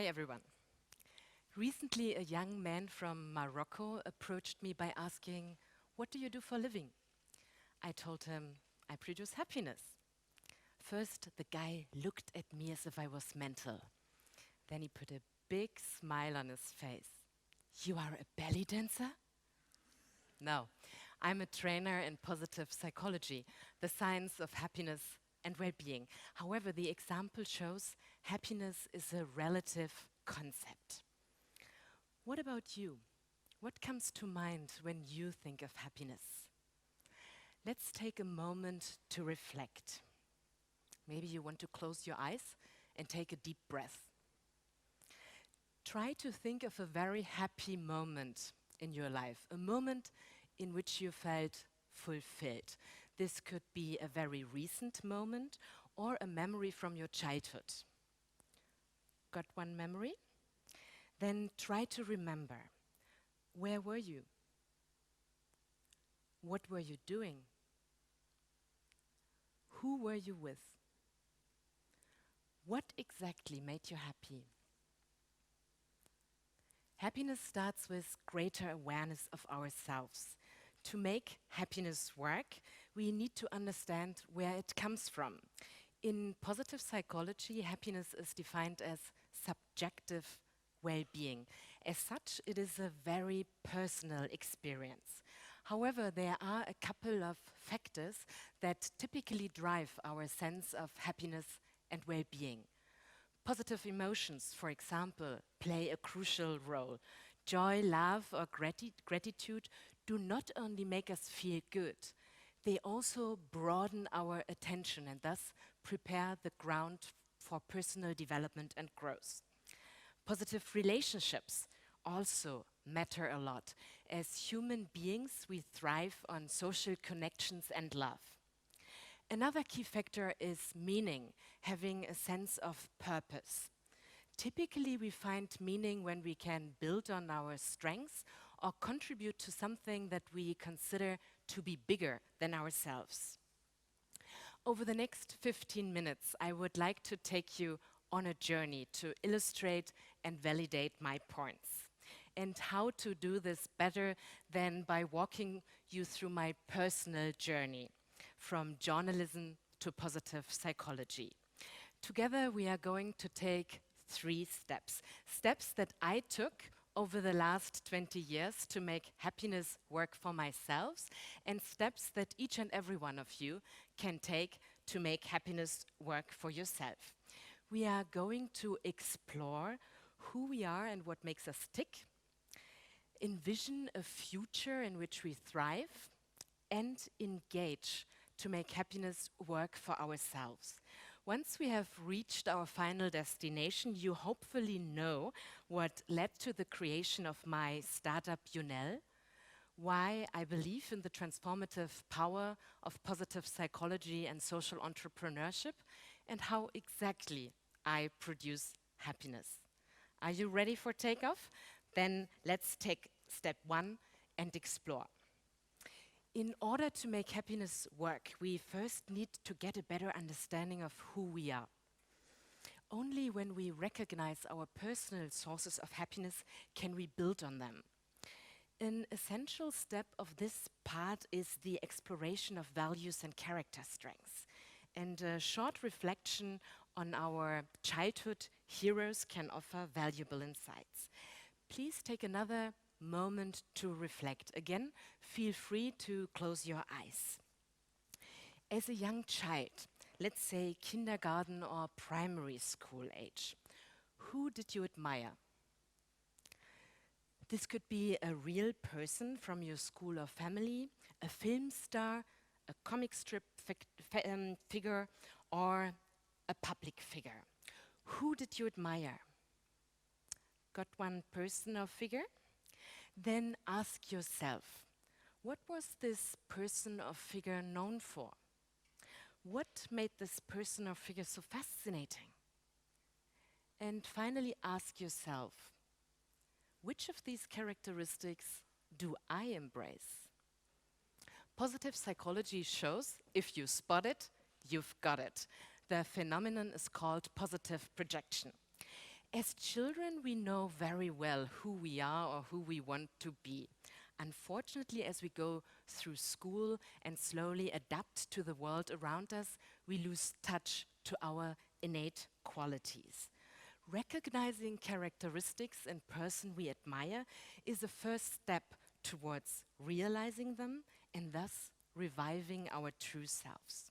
everyone. Recently, a young man from Morocco approached me by asking, "What do you do for a living?" I told him, "I produce happiness." First, the guy looked at me as if I was mental. Then he put a big smile on his face. "You are a belly dancer?" No, I'm a trainer in positive psychology, the science of happiness and well-being. However, the example shows happiness is a relative concept. What about you? What comes to mind when you think of happiness? Let's take a moment to reflect. Maybe you want to close your eyes and take a deep breath. Try to think of a very happy moment in your life, a moment in which you felt fulfilled. This could be a very recent moment or a memory from your childhood. Got one memory? Then try to remember. Where were you? What were you doing? Who were you with? What exactly made you happy? Happiness starts with greater awareness of ourselves. To make happiness work, we need to understand where it comes from. In positive psychology, happiness is defined as subjective well-being. As such, it is a very personal experience. However, there are a couple of factors that typically drive our sense of happiness and well-being. Positive emotions, for example, play a crucial role. Joy, love, or gratitude do not only make us feel good, they also broaden our attention and thus prepare the ground for personal development and growth. Positive relationships also matter a lot. As human beings, we thrive on social connections and love. Another key factor is meaning, having a sense of purpose. Typically, we find meaning when we can build on our strengths or contribute to something that we consider to be bigger than ourselves. Over the next 15 minutes, I would like to take you on a journey to illustrate and validate my points. And how to do this better than by walking you through my personal journey, from journalism to positive psychology. Together, we are going to take 3 steps. Steps that I took over the last 20 years to make happiness work for myself, and steps that each and every one of you can take to make happiness work for yourself. We are going to explore who we are and what makes us tick, envision a future in which we thrive, and engage to make happiness work for ourselves. Once we have reached our final destination, you hopefully know what led to the creation of my startup Unel, why I believe in the transformative power of positive psychology and social entrepreneurship, and how exactly I produce happiness. Are you ready for takeoff? Then let's take step 1 and explore. In order to make happiness work, we first need to get a better understanding of who we are. Only when we recognize our personal sources of happiness can we build on them. An essential step of this part is the exploration of values and character strengths. And a short reflection on our childhood heroes can offer valuable insights. Please take another moment to reflect. Again, feel free to close your eyes. As a young child, let's say kindergarten or primary school age, who did you admire? This could be a real person from your school or family, a film star, a comic strip figure, or a public figure. Who did you admire? Got one person or figure? Then ask yourself, what was this person or figure known for? What made this person or figure so fascinating? And finally ask yourself, which of these characteristics do I embrace? Positive psychology shows if you spot it, you've got it. The phenomenon is called positive projection. As children, we know very well who we are or who we want to be. Unfortunately, as we go through school and slowly adapt to the world around us, we lose touch to our innate qualities. Recognizing characteristics in person we admire is a first step towards realizing them and thus reviving our true selves.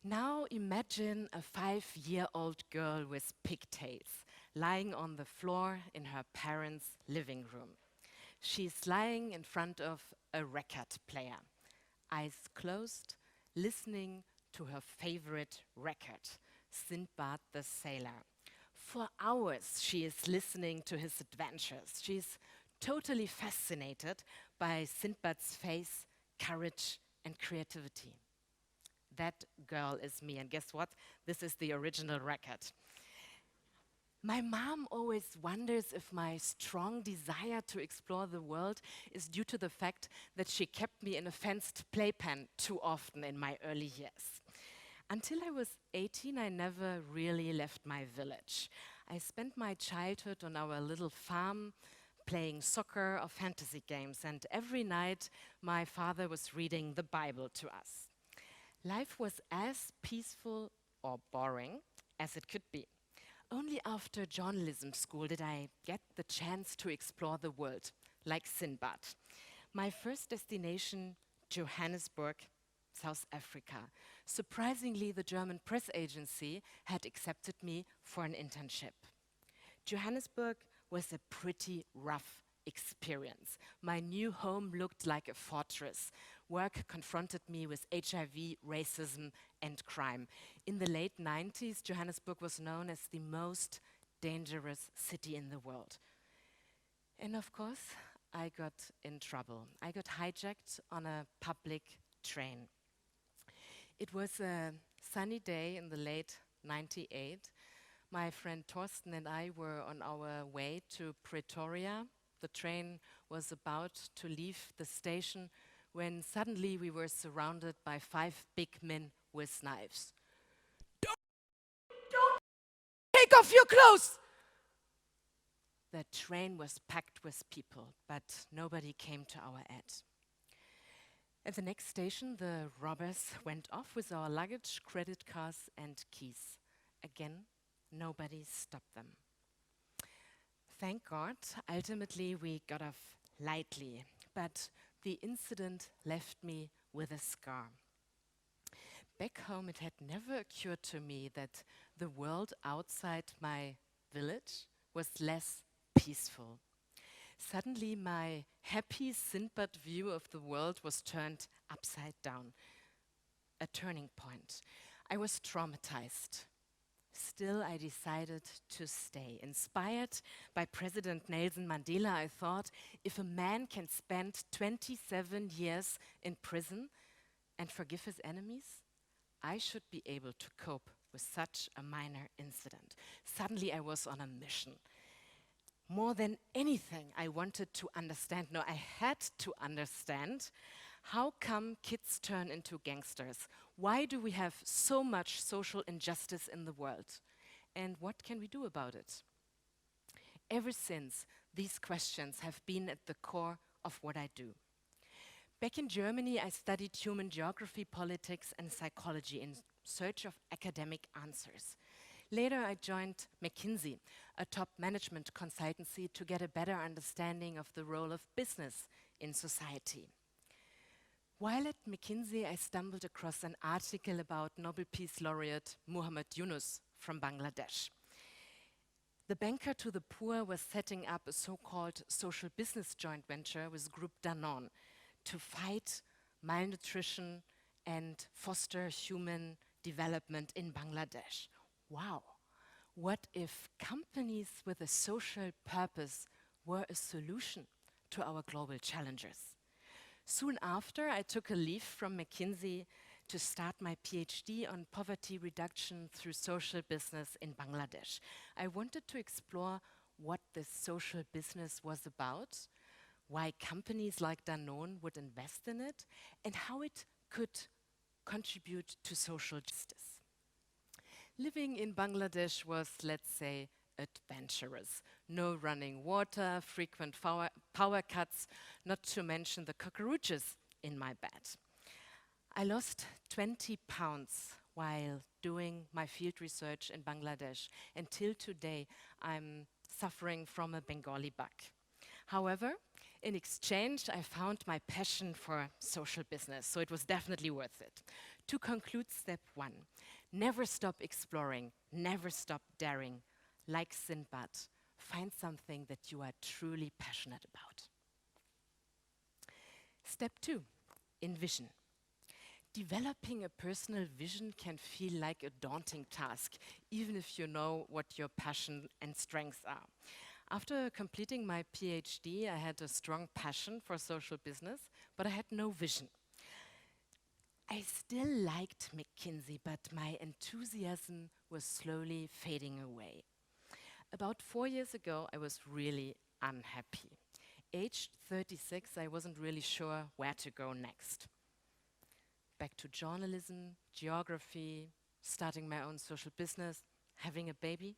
Now imagine a 5-year-old girl with pigtails lying on the floor in her parents' living room. She's lying in front of a record player, eyes closed, listening to her favorite record, Sindbad the Sailor. For hours she is listening to his adventures. She's totally fascinated by Sindbad's face, courage, and creativity. That girl is me, and guess what? This is the original record. My mom always wonders if my strong desire to explore the world is due to the fact that she kept me in a fenced playpen too often in my early years. Until I was 18, I never really left my village. I spent my childhood on our little farm, playing soccer or fantasy games, and every night my father was reading the Bible to us. Life was as peaceful or boring as it could be. Only after journalism school did I get the chance to explore the world, like Sinbad. My first destination, Johannesburg, South Africa. Surprisingly, the German press agency had accepted me for an internship. Johannesburg was a pretty rough experience. My new home looked like a fortress. Work confronted me with HIV, racism, and crime. In the late 90s, Johannesburg was known as the most dangerous city in the world. And of course, I got in trouble. I got hijacked on a public train. It was a sunny day in the late 98. My friend Kerstin and I were on our way to Pretoria. The train was about to leave the station when suddenly we were surrounded by 5 big men with knives. Don't take off your clothes! The train was packed with people, but nobody came to our aid. At the next station, the robbers went off with our luggage, credit cards, and keys. Again, nobody stopped them. Thank God, ultimately we got off lightly, but the incident left me with a scar. Back home, it had never occurred to me that the world outside my village was less peaceful. Suddenly, my happy Sindbad view of the world was turned upside down. A turning point. I was traumatized. Still, I decided to stay. Inspired by President Nelson Mandela, I thought, if a man can spend 27 years in prison and forgive his enemies, I should be able to cope with such a minor incident. Suddenly, I was on a mission. More than anything, I wanted to understand, no, I had to understand, how come kids turn into gangsters? Why do we have so much social injustice in the world? And what can we do about it? Ever since, these questions have been at the core of what I do. Back in Germany, I studied human geography, politics, and psychology in search of academic answers. Later, I joined McKinsey, a top management consultancy, to get a better understanding of the role of business in society. While at McKinsey, I stumbled across an article about Nobel Peace Laureate Muhammad Yunus from Bangladesh. The banker to the poor was setting up a so-called social business joint venture with Group Danone to fight malnutrition and foster human development in Bangladesh. Wow, what if companies with a social purpose were a solution to our global challenges? Soon after, I took a leave from McKinsey to start my PhD on poverty reduction through social business in Bangladesh. I wanted to explore what this social business was about, why companies like Danone would invest in it, and how it could contribute to social justice. Living in Bangladesh was, let's say, adventurous. No running water, frequent power cuts, not to mention the cockroaches in my bed. I lost 20 pounds while doing my field research in Bangladesh. Until today, I'm suffering from a Bengali bug. However, in exchange, I found my passion for social business, so it was definitely worth it. To conclude step one, never stop exploring, never stop daring. Like Sinbad, find something that you are truly passionate about. Step two, envision. Developing a personal vision can feel like a daunting task, even if you know what your passion and strengths are. After completing my PhD, I had a strong passion for social business, but I had no vision. I still liked McKinsey, but my enthusiasm was slowly fading away. About 4 years ago, I was really unhappy. Aged 36, I wasn't really sure where to go next. Back to journalism, geography, starting my own social business, having a baby.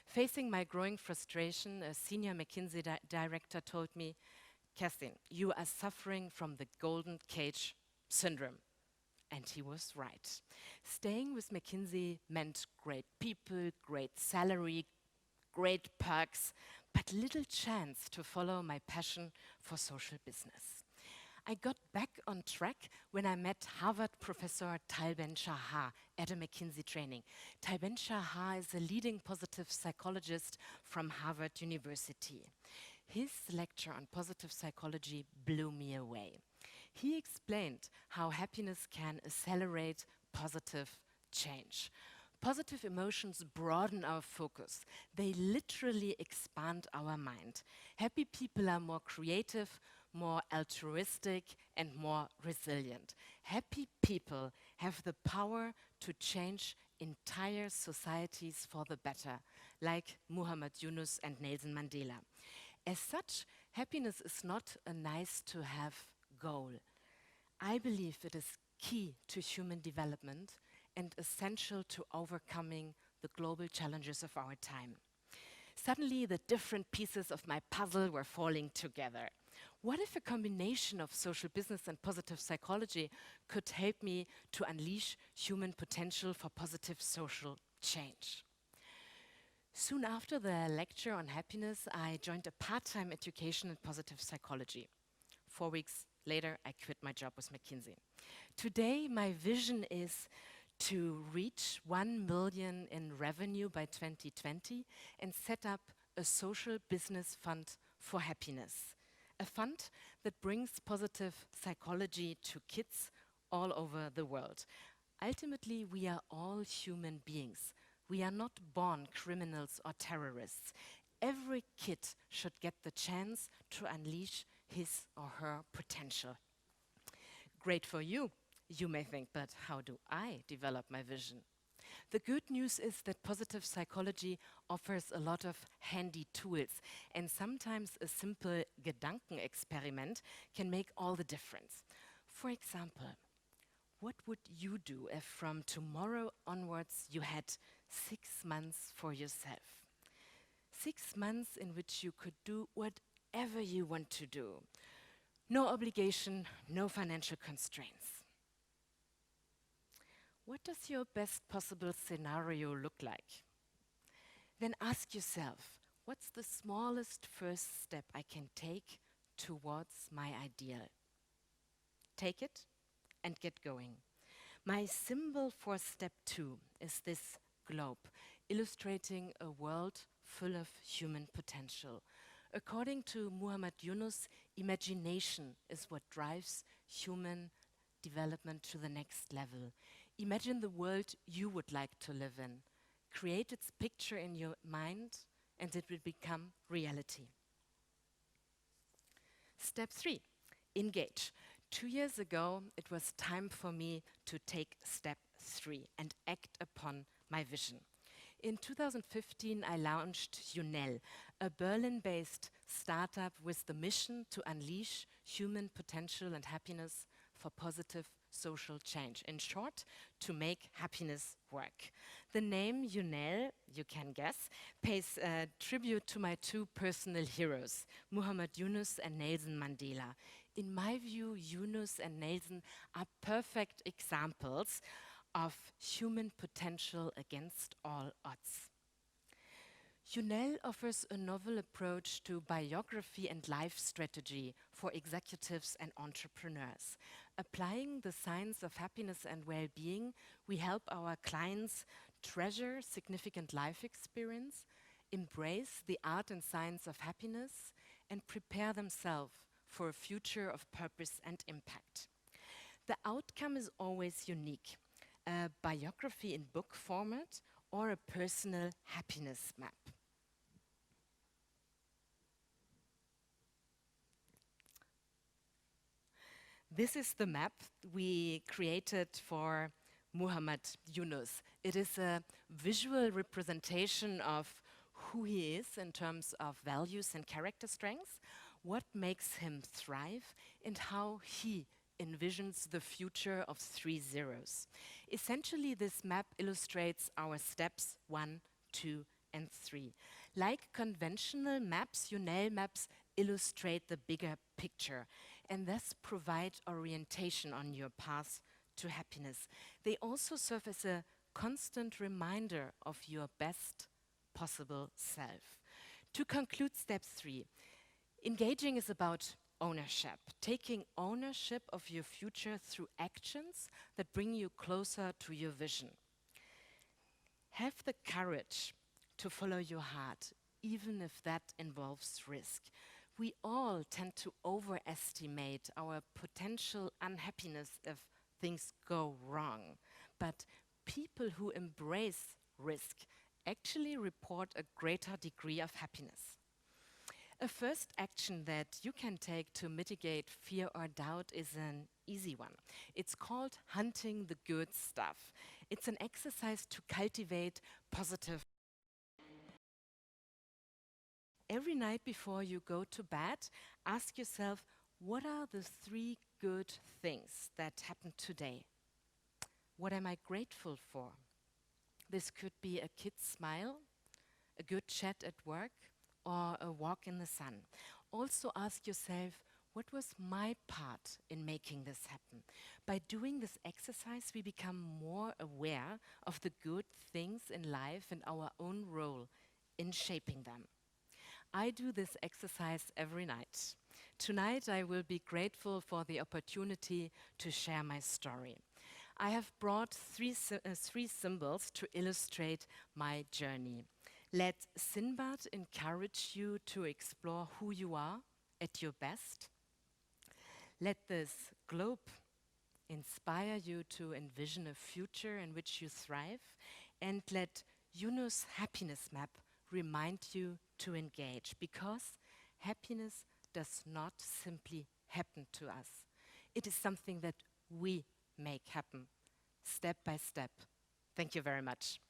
Facing my growing frustration, a senior McKinsey director told me, Kerstin, you are suffering from the golden cage syndrome. And he was right. Staying with McKinsey meant great people, great salary, great perks, but little chance to follow my passion for social business. I got back on track when I met Harvard professor Talben Shahar at a McKinsey training. Talben Shahar is a leading positive psychologist from Harvard University. His lecture on positive psychology blew me away. He explained how happiness can accelerate positive change. Positive emotions broaden our focus. They literally expand our mind. Happy people are more creative, more altruistic, and more resilient. Happy people have the power to change entire societies for the better, like Muhammad Yunus and Nelson Mandela. As such, happiness is not a nice-to-have goal. I believe it is key to human development and essential to overcoming the global challenges of our time. Suddenly, the different pieces of my puzzle were falling together. What if a combination of social business and positive psychology could help me to unleash human potential for positive social change? Soon after the lecture on happiness, I joined a part-time education in positive psychology. 4 weeks later, I quit my job with McKinsey. Today, my vision is to reach 1 million in revenue by 2020 and set up a social business fund for happiness. A fund that brings positive psychology to kids all over the world. Ultimately, we are all human beings. We are not born criminals or terrorists. Every kid should get the chance to unleash his or her potential. Great for you, you may think, but how do I develop my vision? The good news is that positive psychology offers a lot of handy tools, and sometimes a simple Gedankenexperiment can make all the difference. For example, what would you do if from tomorrow onwards you had 6 months for yourself? 6 months in which you could do whatever you want to do. No obligation, no financial constraints. What does your best possible scenario look like? Then ask yourself, what's the smallest first step I can take towards my ideal? Take it and get going. My symbol for step 2 is this globe, illustrating a world full of human potential. According to Muhammad Yunus, imagination is what drives human development to the next level. Imagine the world you would like to live in. Create its picture in your mind, and it will become reality. Step 3, engage. 2 years ago, it was time for me to take step 3 and act upon my vision. In 2015, I launched Unel, a Berlin-based startup with the mission to unleash human potential and happiness for positive social change. In short, to make happiness work. The name Yunel, you can guess, pays tribute to my two personal heroes, Muhammad Yunus and Nelson Mandela. In my view, Yunus and Nelson are perfect examples of human potential against all odds. Yunel offers a novel approach to biography and life strategy for executives and entrepreneurs. Applying the science of happiness and well-being, we help our clients treasure significant life experience, embrace the art and science of happiness, and prepare themselves for a future of purpose and impact. The outcome is always unique: a biography in book format or a personal happiness map. This is the map we created for Muhammad Yunus. It is a visual representation of who he is in terms of values and character strengths, what makes him thrive, and how he envisions the future of 3 zeros. Essentially, this map illustrates our steps 1, 2, and 3. Like conventional maps, Yunel maps illustrate the bigger picture and thus provide orientation on your path to happiness. They also serve as a constant reminder of your best possible self. To conclude step 3, engaging is about ownership, taking ownership of your future through actions that bring you closer to your vision. Have the courage to follow your heart, even if that involves risk. We all tend to overestimate our potential unhappiness if things go wrong. But people who embrace risk actually report a greater degree of happiness. A first action that you can take to mitigate fear or doubt is an easy one. It's called hunting the good stuff. It's an exercise to cultivate positive. Every night before you go to bed, ask yourself, what are the 3 good things that happened today? What am I grateful for? This could be a kid's smile, a good chat at work, or a walk in the sun. Also ask yourself, what was my part in making this happen? By doing this exercise, we become more aware of the good things in life and our own role in shaping them. I do this exercise every night. Tonight I will be grateful for the opportunity to share my story. I have brought three symbols to illustrate my journey. Let Sinbad encourage you to explore who you are at your best. Let this globe inspire you to envision a future in which you thrive. And let Yunus' happiness map remind you to engage, because happiness does not simply happen to us. It is something that we make happen, step by step. Thank you very much.